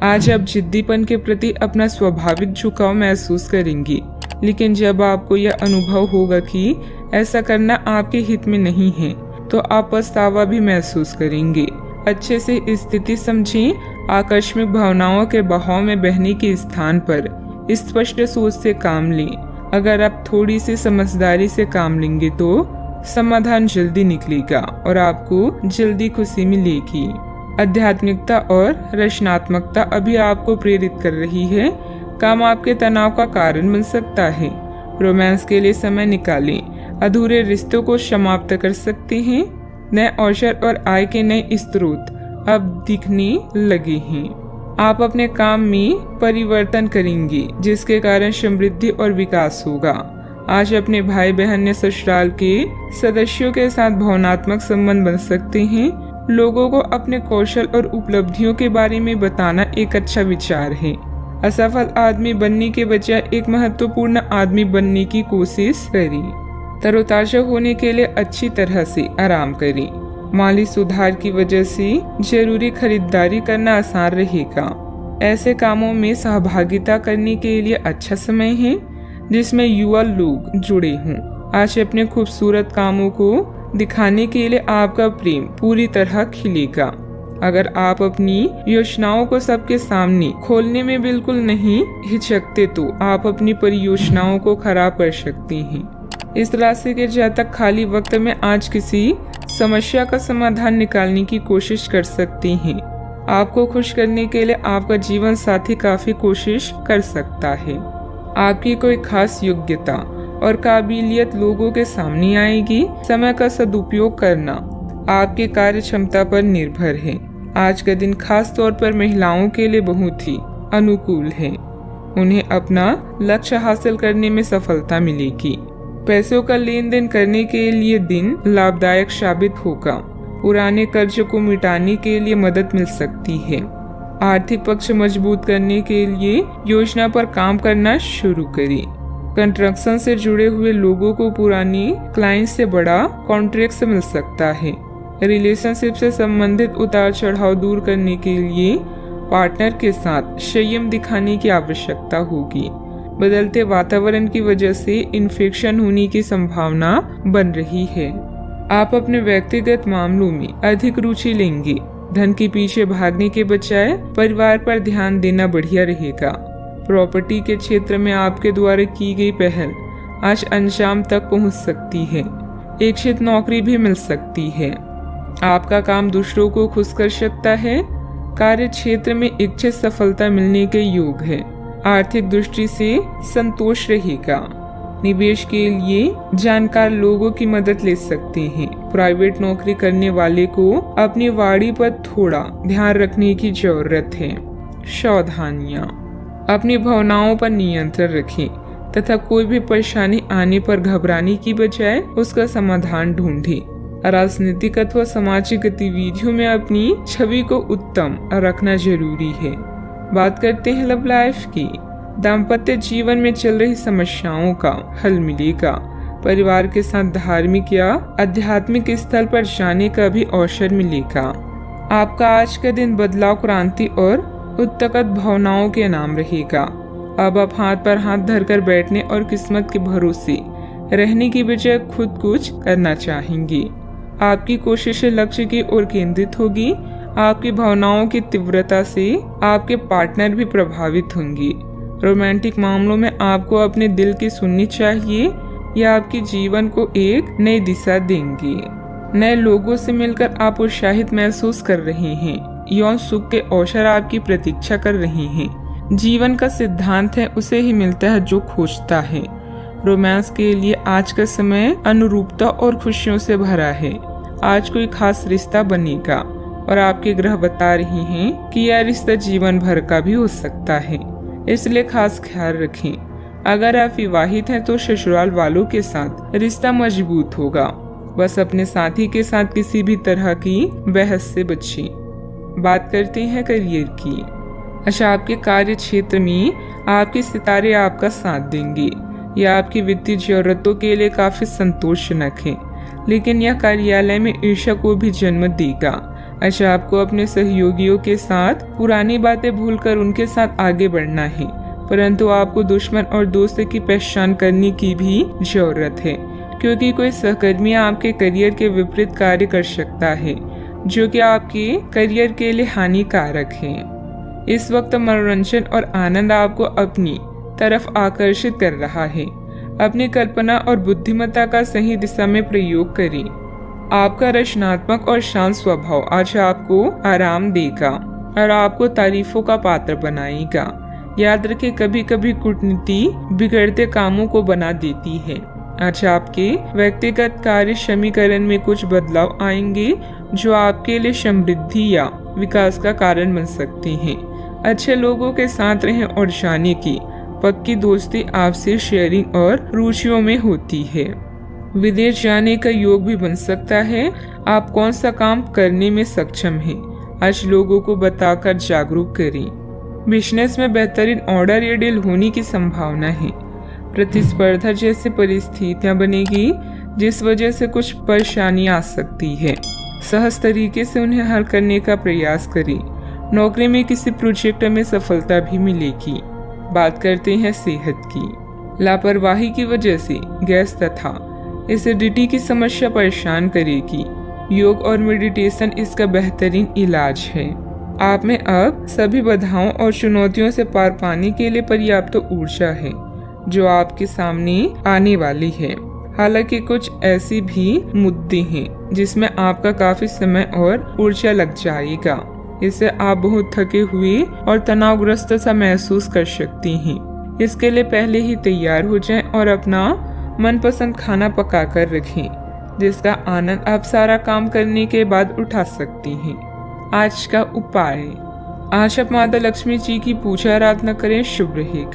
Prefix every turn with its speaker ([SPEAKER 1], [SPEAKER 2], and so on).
[SPEAKER 1] आज आप जिद्दीपन के प्रति अपना स्वाभाविक झुकाव महसूस करेंगी, लेकिन जब आपको यह अनुभव होगा कि ऐसा करना आपके हित में नहीं है, तो आप पछतावा भी महसूस करेंगे। अच्छे से स्थिति समझें। आकस्मिक भावनाओं के बहाव में बहने के स्थान पर स्पष्ट सोच से काम लें। अगर आप थोड़ी सी समझदारी से काम लेंगे तो समाधान जल्दी निकलेगा और आपको जल्दी खुशी मिलेगी। आध्यात्मिकता और रचनात्मकता अभी आपको प्रेरित कर रही है। काम आपके तनाव का कारण बन सकता है। रोमांस के लिए समय निकालें। अधूरे रिश्तों को समाप्त कर सकते हैं। नए अवसर और आय के नए स्रोत अब दिखने लगे हैं। आप अपने काम में परिवर्तन करेंगे, जिसके कारण समृद्धि और विकास होगा। आज अपने भाई बहन या ससुराल के सदस्यों के साथ भावनात्मक संबंध बन सकते हैं। लोगों को अपने कौशल और उपलब्धियों के बारे में बताना एक अच्छा विचार है। असफल आदमी बनने के बजाय एक महत्वपूर्ण आदमी बनने की कोशिश करें। तरोताजा होने के लिए अच्छी तरह से आराम करें। माली सुधार की वजह से जरूरी खरीदारी करना आसान रहेगा। ऐसे कामों में सहभागिता करने के लिए अच्छा समय है जिसमें युवा लोग जुड़े हों। आज अपने खूबसूरत कामों को दिखाने के लिए आपका प्रेम पूरी तरह खिलेगा। अगर आप अपनी योजनाओं को सबके सामने खोलने में बिल्कुल नहीं हिचकते, तो आप अपनी परियोजनाओं को खराब कर सकते हैं। इस राशि के जातक खाली वक्त में आज किसी समस्या का समाधान निकालने की कोशिश कर सकते हैं। आपको खुश करने के लिए आपका जीवन साथी काफी कोशिश कर सकता है। आपकी कोई खास योग्यता और काबिलियत लोगों के सामने आएगी। समय का सदुपयोग करना आपके कार्य क्षमता पर निर्भर है। आज का दिन खास तौर पर महिलाओं के लिए बहुत ही अनुकूल है। उन्हें अपना लक्ष्य हासिल करने में सफलता मिलेगी। पैसों का लेन देन करने के लिए दिन लाभदायक साबित होगा। पुराने कर्ज को मिटाने के लिए मदद मिल सकती है। आर्थिक पक्ष मजबूत करने के लिए योजना पर काम करना शुरू करें। कंस्ट्रक्शन से जुड़े हुए लोगों को पुरानी क्लाइंट से बड़ा कॉन्ट्रैक्ट मिल सकता है। रिलेशनशिप से संबंधित उतार चढ़ाव दूर करने के लिए पार्टनर के साथ संयम दिखाने की आवश्यकता होगी। बदलते वातावरण की वजह से इन्फेक्शन होने की संभावना बन रही है। आप अपने व्यक्तिगत मामलों में अधिक रुचि लेंगे। धन के पीछे भागने के बजाय परिवार पर ध्यान देना बढ़िया रहेगा। प्रॉपर्टी के क्षेत्र में आपके द्वारा की गई पहल आज अंजाम तक पहुंच सकती है। इच्छित नौकरी भी मिल सकती है। आपका काम दूसरों को खुश कर सकता है। कार्य क्षेत्र में इच्छित सफलता मिलने के योग है। आर्थिक दृष्टि से संतोष रहेगा। निवेश के लिए जानकार लोगों की मदद ले सकते हैं। प्राइवेट नौकरी करने वाले को अपनी वाणी पर थोड़ा ध्यान रखने की जरूरत है। सावधानियां, अपनी भावनाओं पर नियंत्रण रखें तथा कोई भी परेशानी आने पर घबराने की बजाय उसका समाधान ढूंढें। राजनीतिक अथवा सामाजिक गतिविधियों में अपनी छवि को उत्तम रखना जरूरी है। बात करते हैं लव लाइफ की। दाम्पत्य जीवन में चल रही समस्याओं का हल मिलेगा। परिवार के साथ धार्मिक या आध्यात्मिक स्थल पर जाने का भी अवसर मिलेगा। आपका आज का दिन बदलाव, क्रांति और उत्कट भावनाओं के नाम रहेगा। अब आप हाथ पर हाथ धरकर बैठने और किस्मत के भरोसे रहने की बजाय खुद कुछ करना चाहेंगे। आपकी कोशिशें लक्ष्य की ओर केंद्रित होगी। आपकी भावनाओं की तीव्रता से आपके पार्टनर भी प्रभावित होंगे। रोमांटिक मामलों में आपको अपने दिल की सुननी चाहिए। यह आपके जीवन को एक नई दिशा देंगे। नए लोगों से मिलकर आप उत्साहित महसूस कर रहे हैं। यौन सुख के अवसर आपकी प्रतीक्षा कर रहे हैं। जीवन का सिद्धांत है, उसे ही मिलता है जो खोजता है। रोमांस के लिए आज का समय अनुरूपता और खुशियों से भरा है। आज कोई खास रिश्ता बनेगा और आपके ग्रह बता रहे हैं कि यह रिश्ता जीवन भर का भी हो सकता है, इसलिए खास ख्याल रखें। अगर आप विवाहित हैं तो ससुराल वालों के साथ रिश्ता मजबूत होगा। बस अपने साथी के साथ किसी भी तरह की बहस से बचें। बात करते हैं करियर की। अच्छा, आपके कार्य क्षेत्र में आपके सितारे आपका साथ देंगे। यह आपकी वित्तीय जरूरतों के लिए काफी संतोषजनक है, लेकिन यह कार्यालय में ईर्ष्या को भी जन्म देगा। अच्छा, आपको अपने सहयोगियों के साथ पुरानी बातें भूलकर उनके साथ आगे बढ़ना है, परंतु आपको दुश्मन और दोस्त की पहचान करने की भी जरूरत है, क्योंकि कोई सहकर्मी आपके करियर के विपरीत कार्य कर सकता है, जो कि आपके करियर के लिए हानिकारक है। इस वक्त मनोरंजन और आनंद आपको अपनी तरफ आकर्षित कर रहा है। अपनी कल्पना और बुद्धिमत्ता का सही दिशा में प्रयोग करें। आपका रचनात्मक और शांत स्वभाव आज आपको आराम देगा और आपको तारीफों का पात्र बनाएगा। याद रखें, कभी कभी कूटनीति बिगड़ते कामों को बना देती है। आज आपके व्यक्तिगत कार्य समीकरण में कुछ बदलाव आएंगे, जो आपके लिए समृद्धि या विकास का कारण बन सकते हैं। अच्छे लोगों के साथ रहें और जाने की पक्की दोस्ती आपसे शेयरिंग और रुचियों में होती है। विदेश जाने का योग भी बन सकता है। आप कौन सा काम करने में सक्षम हैं, आज लोगों को बताकर जागरूक करें। बिजनेस में बेहतरीन ऑर्डर या डील होने की संभावना है। प्रतिस्पर्धा जैसी परिस्थितियां बनेगी, जिस वजह से कुछ परेशानी आ सकती है। सहज तरीके से उन्हें हल करने का प्रयास करें। नौकरी में किसी प्रोजेक्ट में सफलता भी मिलेगी। बात करते हैं सेहत की। लापरवाही की वजह से गैस तथा एसिडिटी की समस्या परेशान करेगी। योग और मेडिटेशन इसका बेहतरीन इलाज है। आप में अब सभी बाधाओं और चुनौतियों से पार पाने के लिए पर्याप्त ऊर्जा है, जो आपके सामने आने वाली है। हालांकि कुछ ऐसी भी मुद्दे हैं जिसमें आपका काफी समय और ऊर्जा लग जाएगा। इससे आप बहुत थके हुए और तनावग्रस्त सा महसूस कर सकती हैं। इसके लिए पहले ही तैयार हो जाएं और अपना मनपसंद खाना पका कर रखें, जिसका आनंद आप सारा काम करने के बाद उठा सकती हैं। आज का उपाय, आज आप माता लक्ष्मी जी की पूजा आराधना करें, शुभ रहेगा।